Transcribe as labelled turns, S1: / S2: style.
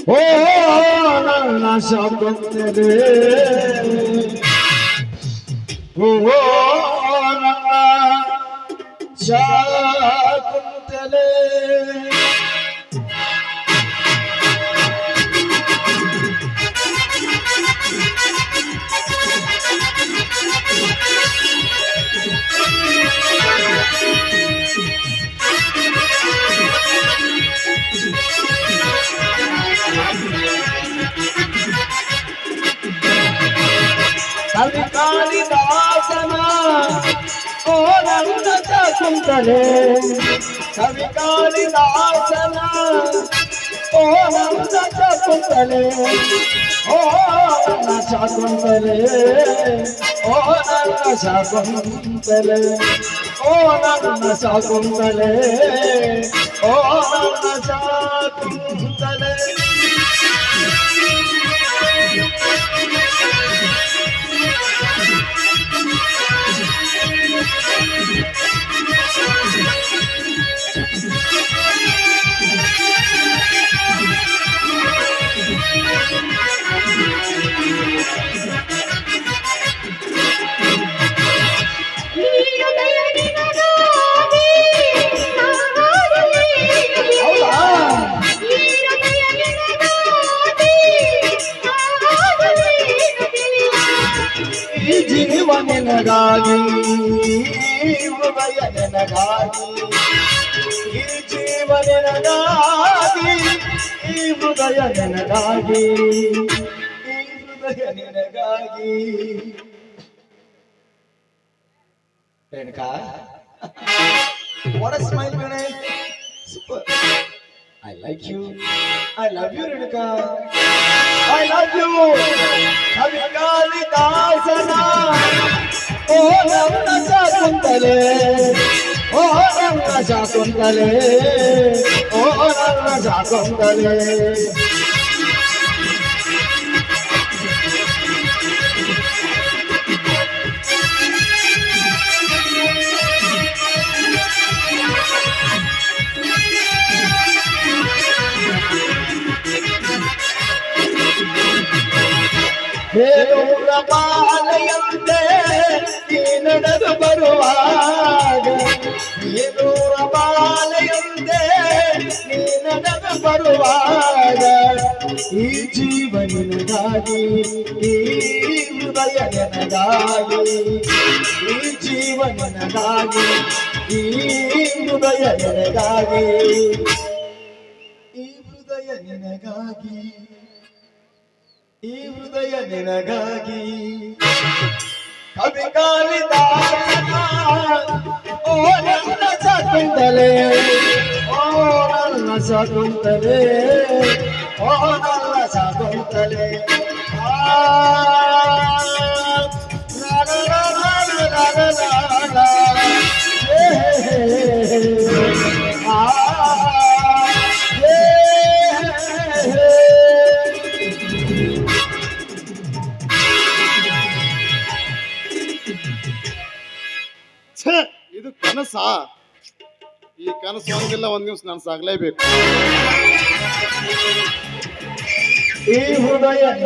S1: ಓ ನನ್ನ ಶಾಕುಂತಲೆ ಓ ನನ್ನ ಶಾಕುಂತಲೆ ಕವಿ ಕಾಳಿದಾಸನ ಓ ನನ್ನ ಶಾಕುಂತಲೆ ಕವಿ ಕಾಳಿದಾಸನ ಓ ನನ್ನ ಶಾಕುಂತಲೆ ಓ ನನ್ನ ಶಾಕುಂತಲೆ ಓ ನನ್ನ ಶಾಕುಂತಲೆ ಓ ನನ್ನ ಶಾಕುಂತಲೆ ಓ ನನ್ನ ಶಾಕುಂತಲೆ ಜೀವ ನಿನಗಾಗಿ ಹೃದಯ ನಿನಗಾಗಿ ಈ ಜೀವ ನಿನಗಾಗಿ ಈ ಹೃದಯ ನಿನಗಾಗಿ ಈ ಹೃದಯ ನಿನಗಾಗಿ Renuka what a smile Ganesh super I like you. I love you, Renuka. I love you. Kavi Kalidasana. Oh, Namna Shakuntale. Oh, Namna Shakuntale. Oh, Namna Shakuntale. ಬೇಲೂರ ಬಾಲೆಯಂತೆ ನೀ ನಡೆದು ಬರುವಾಗ ಬೇಲೂರ ಬಾಲೆಯಂತೆ ನೀ ನಡೆದು ಬರುವಾಗ ಈ ಜೀವ ನಿನಗಾಗಿ ಈ ಹೃದಯ ನಿನಗಾಗಿ ಈ ಜೀವ ನಿನಗಾಗಿ ಈ ಹೃದಯ ನಿನಗಾಗಿ ಈ ಹೃದಯ ನಿನಗಾಗಿ ಈ ಹೃದಯ ನಿನಗಾಗಿ ಕವಿ ಕಾಳಿದಾಸನ ಓ ನನ್ನ ಶಾಕುಂತಲೆ ಓ ನನ್ನ ಶಾಕುಂತಲೆ ಓ ನನ್ನ ಶಾಕುಂತಲೆ
S2: ಇದು ಕನಸ. ಈ ಕನಸು ಒಂದಿಲ್ಲ ಒಂದ್ ದಿವ್ಸ ನಾನು ಸಾಗಲೇಬೇಕು.
S1: ಈ ಹೃದಯ